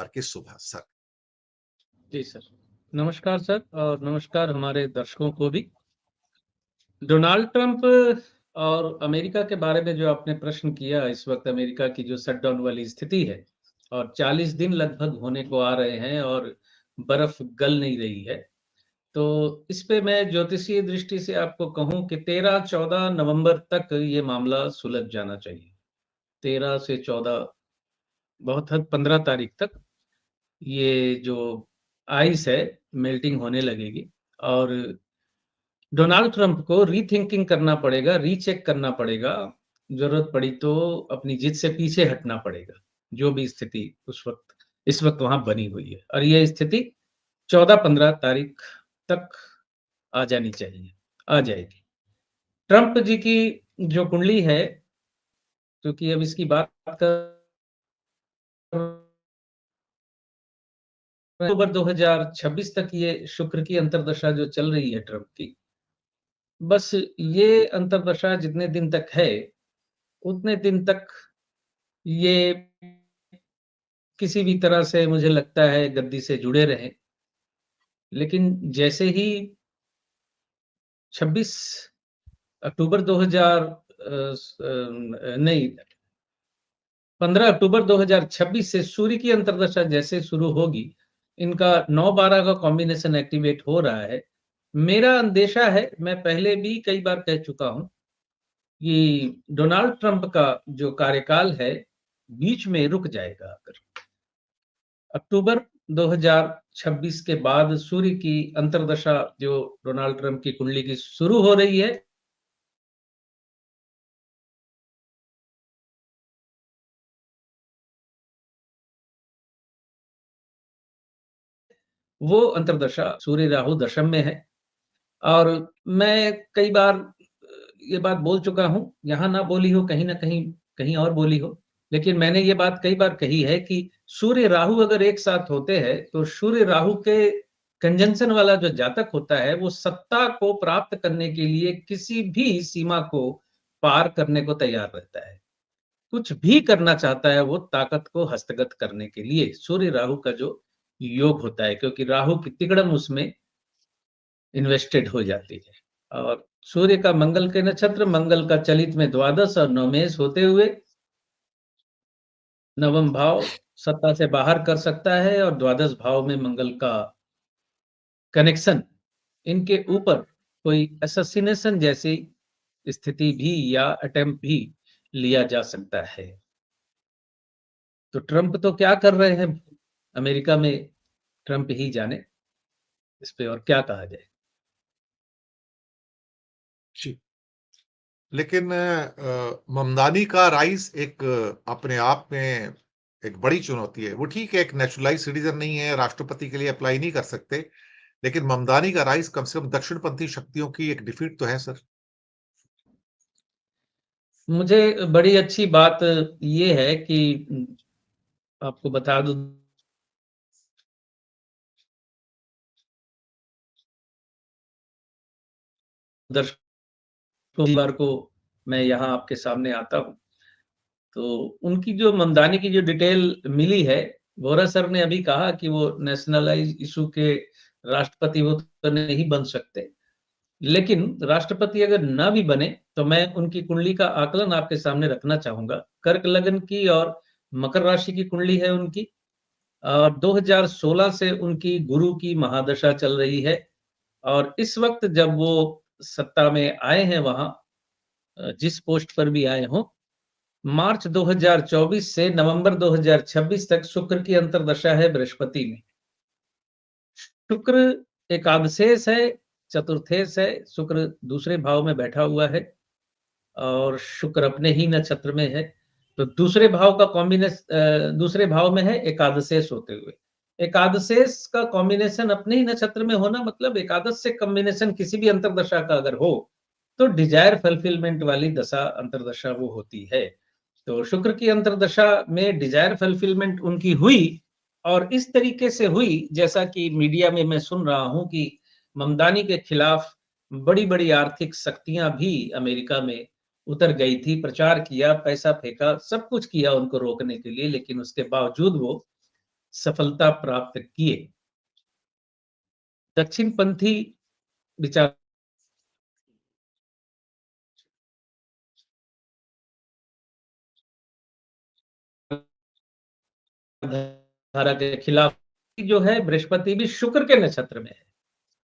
बुधवार की सुबह। सर जी सर, नमस्कार सर, और नमस्कार हमारे दर्शकों को भी। डोनाल्ड ट्रंप और अमेरिका के बारे में जो आपने प्रश्न किया, इस वक्त अमेरिका की जो शटडाउन वाली स्थिति है और 40 दिन लगभग होने को आ रहे हैं और बर्फ गल नहीं रही है, तो इस पे मैं ज्योतिषीय दृष्टि से आपको कहूं कि 13-14 नवंबर तक ये मामला सुलझ जाना चाहिए। 13 से 14, बहुत हद 15 तारीख तक ये जो आइस है मेल्टिंग होने लगेगी और डोनाल्ड ट्रंप को रीथिंकिंग करना पड़ेगा, रीचेक करना पड़ेगा, जरूरत पड़ी तो अपनी जिद से पीछे हटना पड़ेगा, जो भी स्थिति इस वक्त वहां बनी हुई है। और ये स्थिति 14-15 तारीख तक आ जानी चाहिए, आ जाएगी। ट्रंप जी की जो कुंडली है, क्योंकि अब इसकी बात कर अक्टूबर 2026 तक ये शुक्र की अंतर्दशा जो चल रही है ट्रंप की, बस ये अंतर्दशा जितने दिन तक है, उतने दिन तक ये किसी भी तरह से मुझे लगता है गद्दी से जुड़े रहे। लेकिन जैसे ही 26 अक्टूबर 2000 नहीं 15 अक्टूबर 2026 से सूर्य की अंतर्दशा जैसे शुरू होगी, इनका 9-12 का कॉम्बिनेशन एक्टिवेट हो रहा है। मेरा अंदेशा है, मैं पहले भी कई बार कह चुका हूं कि डोनाल्ड ट्रंप का जो कार्यकाल है बीच में रुक जाएगा। अगर अक्टूबर 2026 के बाद सूर्य की अंतर्दशा जो डोनाल्ड ट्रंप की कुंडली की शुरू हो रही है, वो अंतर्दशा सूर्य राहु दशम में है। और मैं कई बार ये बात बोल चुका हूं, यहां ना बोली हो, कहीं ना कहीं कहीं और बोली हो, लेकिन मैंने ये बात कई बार कही है कि सूर्य राहु अगर एक साथ होते हैं तो सूर्य राहु के कंजंक्शन वाला जो जातक होता है, वो सत्ता को प्राप्त करने के लिए किसी भी सीमा को पार करने को तैयार रहता है। कुछ भी करना चाहता है वो ताकत को हस्तगत करने के लिए, सूर्य राहु का जो योग होता है, क्योंकि राहु की तिकड़म उसमें इन्वेस्टेड हो जाती है। और सूर्य का मंगल के नक्षत्र, मंगल का चलित में द्वादश और नवमेश होते हुए नवम भाव सत्ता से बाहर कर सकता है, और द्वादश भाव में मंगल का कनेक्शन, इनके ऊपर कोई असैसिनेशन जैसी स्थिति भी या अटेम्प्ट भी लिया जा सकता है। तो ट्रंप तो क्या कर रहे हैं अमेरिका में, ट्रंप ही जाने, इस पे और क्या कहा जाए। जी, लेकिन ममदानी का राइज एक अपने आप में एक बड़ी चुनौती है। वो ठीक है, एक नेचुरलाइज सिटीजन नहीं है, राष्ट्रपति के लिए अप्लाई नहीं कर सकते, लेकिन ममदानी का राइज कम से कम दक्षिणपंथी शक्तियों की एक डिफीट तो है सर। मुझे बड़ी अच्छी बात ये है कि आपको बता दूं, दर्शकों बार को मैं यहाँ आपके सामने आता हूँ, तो उनकी जो ममदानी की जो डिटेल मिली है, वोरा सर ने अभी कहा कि वो नेशनलाइज इशू के राष्ट्रपति वो तो नहीं बन सकते, लेकिन राष्ट्रपति अगर ना भी बने तो मैं उनकी कुंडली का आकलन आपके सामने रखना चाहूंगा। कर्क लगन की और मकर राशि की कुंडली है उनकी, और 2016 से उनकी गुरु की महादशा चल रही है। और इस वक्त जब वो सत्ता में आए हैं वहां, जिस पोस्ट पर भी आए हों, मार्च 2024 से नवंबर 2026 तक शुक्र की अंतर्दशा है बृहस्पति में। शुक्र एकादशेश है, चतुर्थेश है, शुक्र दूसरे भाव में बैठा हुआ है और शुक्र अपने ही नक्षत्र में है। तो दूसरे भाव का कॉम्बिनेशन, दूसरे भाव में है एकादशेश होते हुए। एकादशेश का कॉम्बिनेशन अपने ही नक्षत्र में होना मतलब एकादश से कॉम्बिनेशन किसी भी अंतर्दशा का अगर हो तो डिजायर फुलफिलमेंट वाली दशा अंतर्दशा वो होती है। तो शुक्र की अंतर्दशा में डिजायर फुलफिलमेंट उनकी हुई, और इस तरीके से हुई जैसा कि मीडिया में मैं सुन रहा हूं कि ममदानी के खिलाफ बड़ी बड़ी आर्थिक शक्तियां भी अमेरिका में उतर गई थी, प्रचार किया, पैसा फेंका, सब कुछ किया उनको रोकने के लिए, लेकिन उसके बावजूद वो सफलता प्राप्त किए। दक्षिणपंथी विचार धारा के खिलाफ जो है बृहस्पति भी शुक्र के नक्षत्र में है।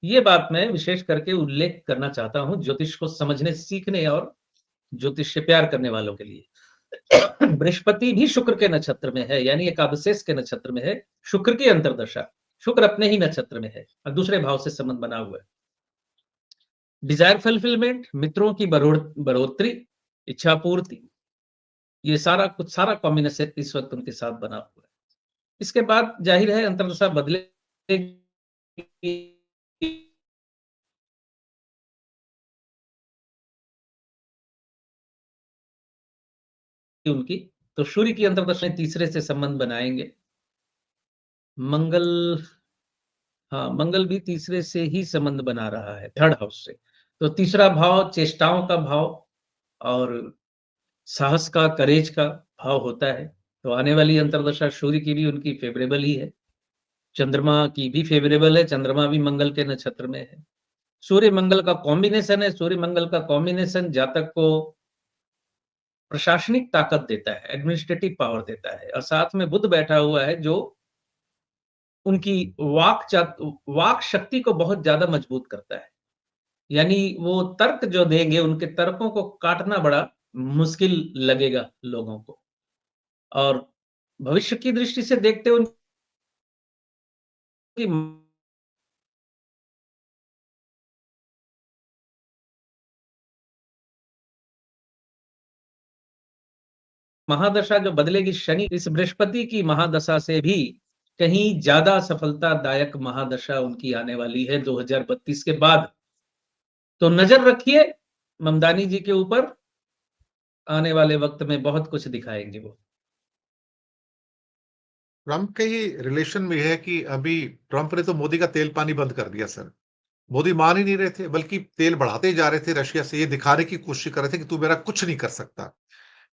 ये बात मैं विशेष करके उल्लेख करना चाहता हूँ ज्योतिष को समझने, सीखने और ज्योतिष से प्यार करने वालों के लिए। बृहस्पति भी शुक्र के नक्षत्र में है, यानी एक अवशेष के नक्षत्र में है, शुक्र की अंतर्दशा। शुक्र अपने ही नक्षत्र में है और दूसरे भाव से संबंध बना हुआ है। डिजायर फुलफिलमेंट, मित्रों की बढ़ोतरी, इच्छा पूर्ति, ये सारा कुछ सारा कॉम्बिनेशन इस वक्त उनके साथ बना हुआ है। इसके बाद जाहिर है अंतर्दशा बदलेगी उनकी, तो सूर्य की अंतर्दशा तीसरे से संबंध बनाएंगे। मंगल, हाँ, मंगल भी तीसरे से ही संबंध बना रहा है, थर्ड हाउस से। तो तीसरा भाव चेष्टाओं का भाव और साहस का, करेज का भाव होता है। तो आने वाली अंतर्दशा सूर्य की भी उनकी फेवरेबल ही है, चंद्रमा की भी फेवरेबल है, चंद्रमा भी मंगल के नक्षत्र में है। सूर्य मंगल का कॉम्बिनेशन है, सूर्य मंगल का कॉम्बिनेशन जातक को प्रशासनिक ताकत देता है, एडमिनिस्ट्रेटिव पावर देता है, और साथ में बुध बैठा हुआ है जो उनकी वाक शक्ति को बहुत ज्यादा मजबूत करता है। यानी वो तर्क जो देंगे, उनके तर्कों को काटना बड़ा मुश्किल लगेगा लोगों को। और भविष्य की दृष्टि से देखते हुए उनकी महादशा जो बदलेगी, शनि इस बृहस्पति की महादशा से भी कहीं ज्यादा सफलतादायक महादशा उनकी आने वाली है 2032 के बाद। तो नजर रखिए ममदानी जी के ऊपर, आने वाले वक्त में बहुत कुछ दिखाएंगे वो। ट्रंप के ही रिलेशन में है कि अभी ट्रंप ने तो मोदी का तेल पानी बंद कर दिया सर। मोदी मान ही नहीं रहे थे, बल्कि तेल बढ़ाते जा रहे थे, रशिया से ये दिखाने की कोशिश कर रहे थे कि तू मेरा कुछ नहीं कर सकता।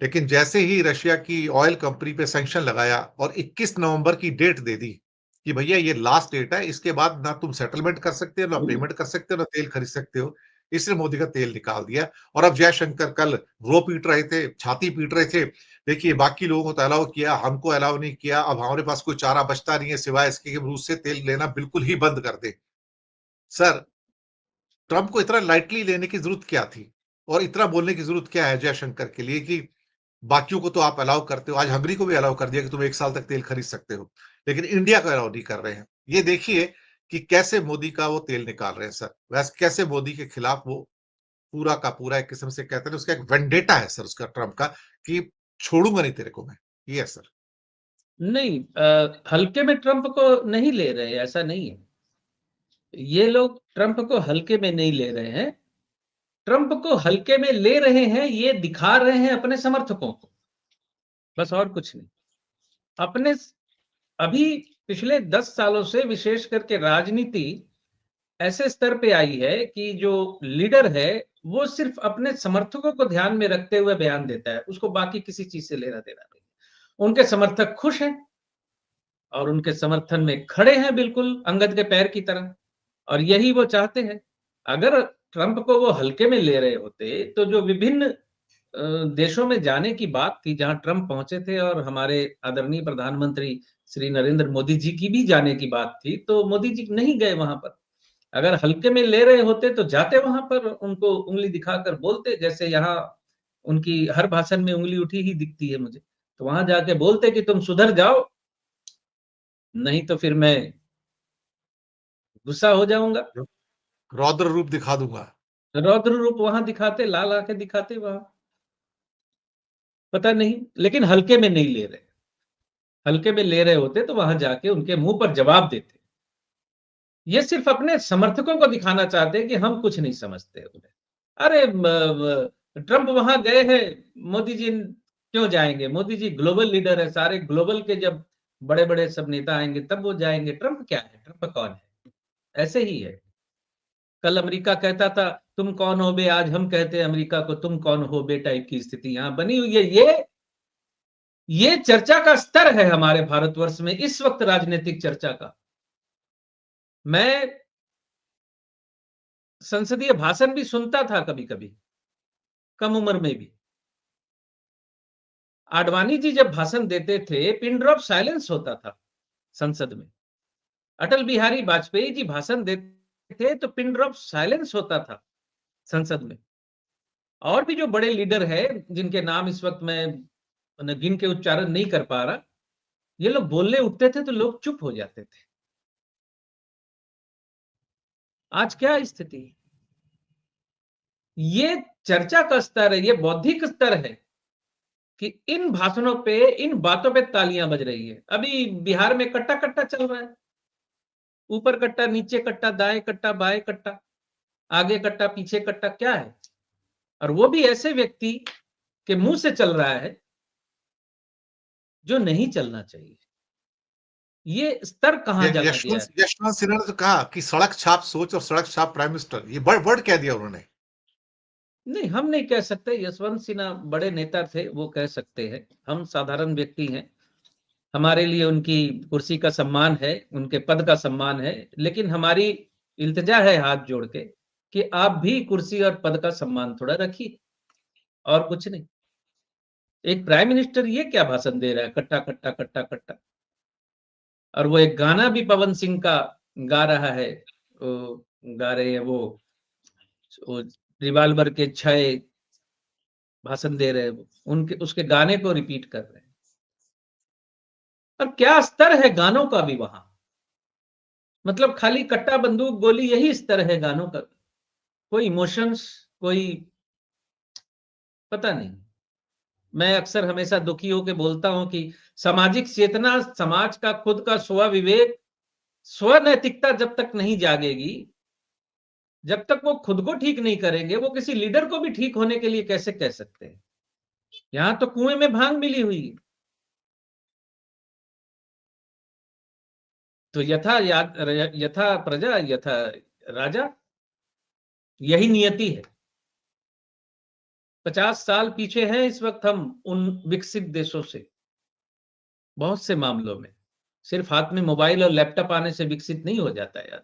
लेकिन जैसे ही रशिया की ऑयल कंपनी पे सैंक्शन लगाया और 21 नवंबर की डेट दे दी कि भैया ये लास्ट डेट है, इसके बाद ना तुम सेटलमेंट कर सकते हो, ना पेमेंट कर सकते हो, ना तेल खरीद सकते हो। इसने मोदी का तेल निकाल दिया। और अब जयशंकर कल रो पीट रहे थे, छाती पीट रहे थे। देखिए बाकी लोगों को तो अलाउ किया, हमको अलाउ नहीं किया। अब हमारे पास कोई चारा बचता नहीं है सिवाय इसके कि रूस से तेल लेना बिल्कुल ही बंद कर दें। सर, ट्रंप को इतना लाइटली लेने की ज़रूरत क्या थी? और इतना बोलने की ज़रूरत क्या है जयशंकर के लिए कि बाकियों को तो आप अलाउ करते हो, आज हंगरी को भी अलाउ कर दिया कि तुम 1 साल तक तेल खरीद सकते हो, लेकिन इंडिया को अलाउ नहीं कर रहे हैं। ये देखिए कि कैसे मोदी का वो तेल निकाल रहे हैं सर। वैसे कैसे मोदी के खिलाफ वो पूरा का पूरा एक किस्म से कहते हैं ना, उसका एक वेंडेटा है सर उसका ट्रंप का कि छोड़ूँगा नहीं तेरे को मैं। ये है सर। नहीं, हल्के में ट्रंप को नहीं ले रहे, ऐसा नहीं है। ये लोग ट्रंप को हल्के में नहीं ले रहे हैं, ट्रंप को हल्के में ले रहे हैं, ये दिखा रहे हैं अपने समर्थकों को, बस और कुछ नहीं। अपने अभी पिछले 10 सालों से विशेष करके राजनीति ऐसे स्तर पे आई है कि जो लीडर है वो सिर्फ अपने समर्थकों को ध्यान में रखते हुए बयान देता है, उसको बाकी किसी चीज से लेना देना नहीं। उनके समर्थक खुश हैं और उनके समर्थन में खड़े हैं, बिल्कुल अंगद के पैर की तरह, और यही वो चाहते हैं। अगर ट्रंप को वो हल्के में ले रहे होते तो जो विभिन्न देशों में जाने की बात थी, जहां ट्रंप पहुंचे थे, और हमारे आदरणीय प्रधानमंत्री श्री नरेंद्र मोदी जी की भी जाने की बात थी, तो मोदी जी नहीं गए वहां पर। अगर हल्के में ले रहे होते तो जाते वहां पर, उनको उंगली दिखाकर बोलते, जैसे यहाँ उनकी हर भाषण में उंगली उठी ही दिखती है मुझे। तो वहां जाके बोलते कि तुम सुधर जाओ, नहीं तो फिर मैं गुस्सा हो जाऊंगा। रौद्र रूप दिखा दूँगा। रौद्र रूप वहां दिखाते, लाल आंखें दिखाते वहां, पता नहीं, लेकिन हल्के में नहीं ले रहे। हल्के में ले रहे होते तो वहां जाके उनके मुंह पर जवाब देते। ये सिर्फ अपने समर्थकों को दिखाना चाहते हैं कि हम कुछ नहीं समझते उन्हें। अरे ट्रंप वहां गए हैं, मोदी जी क्यों जाएंगे? मोदी जी ग्लोबल लीडर है, सारे ग्लोबल के जब बड़े बड़े सब नेता आएंगे तब वो जाएंगे। ट्रंप क्या है? ट्रंप कौन है? ऐसे ही है। कल अमेरिका कहता था तुम कौन हो बे, आज हम कहते हैं अमेरिका को तुम कौन हो बे टाइप की स्थिति यहाँ बनी हुई है। ये ये चर्चा का स्तर है हमारे भारतवर्ष में इस वक्त राजनीतिक चर्चा का। मैं संसदीय भाषण भी सुनता था कभी-कभी, कम उम्र में भी। आडवाणी जी जब भाषण देते थे, पिन ड्रॉप साइलेंस होता था संसद में। अटल बिहारी वाजपेयी जी भाषण देते थे तो पिन ड्रॉप साइलेंस होता था संसद में। और भी जो बड़े लीडर हैं, जिनके नाम इस वक्त मैं गिन के उच्चारण नहीं कर पा रहा, ये लोग बोलने उठते थे तो लोग चुप हो जाते थे। आज क्या स्थिति है? ये चर्चा का स्तर है, ये बौद्धिक स्तर है कि इन भाषणों पे, इन बातों पे तालियां बज रही है। अभी बिहार में कट्टा-कट्टा चल रहा है। ऊपर कट्टा, नीचे कट्टा, दाएं कट्टा, बाएं कट्टा, आगे कट्टा, पीछे कट्टा, क्या है? और वो भी ऐसे व्यक्ति के मुंह से चल रहा है जो नहीं चलना चाहिए। ये स्तर कहां चला गया है? यशवंत सिन्हा ने तो कहा कि सड़क छाप सोच और सड़क छाप प्राइम मिनिस्टर, ये वर्ड कह दिया उन्होंने। नहीं, हम नहीं कह सकते। यशवंत सिन्हा बड़े नेता थे, वो कह सकते हैं। हम साधारण व्यक्ति हैं। हमारे लिए उनकी कुर्सी का सम्मान है, उनके पद का सम्मान है, लेकिन हमारी इल्तिजा है हाथ जोड़ के कि आप भी कुर्सी और पद का सम्मान थोड़ा रखिए, और कुछ नहीं। एक प्राइम मिनिस्टर ये क्या भाषण दे रहा है, कट्टा कट्टा कट्टा कट्टा। और वो एक गाना भी पवन सिंह का गा रहा है, गा रहे हैं वो रिवाल्वर के 6 भाषण दे रहे हैं, वो उनके उसके गाने को रिपीट कर रहे हैं। और क्या स्तर है गानों का भी वहां, मतलब खाली कट्टा बंदूक गोली यही स्तर है गानों का। कोई इमोशंस, कोई पता नहीं। मैं अक्सर हमेशा दुखी होकर बोलता हूं कि सामाजिक चेतना, समाज का खुद का स्व विवेक, स्व नैतिकता जब तक नहीं जागेगी, जब तक वो खुद को ठीक नहीं करेंगे, वो किसी लीडर को भी ठीक होने के लिए कैसे कह सकते हैं? यहां तो कुएं में भांग मिली हुई है। तो यथा प्रजा यथा राजा, यही नियति है। 50 साल पीछे हैं इस वक्त हम उन विकसित देशों से, बहुत से मामलों में। सिर्फ हाथ में मोबाइल और लैपटॉप आने से विकसित नहीं हो जाता यार।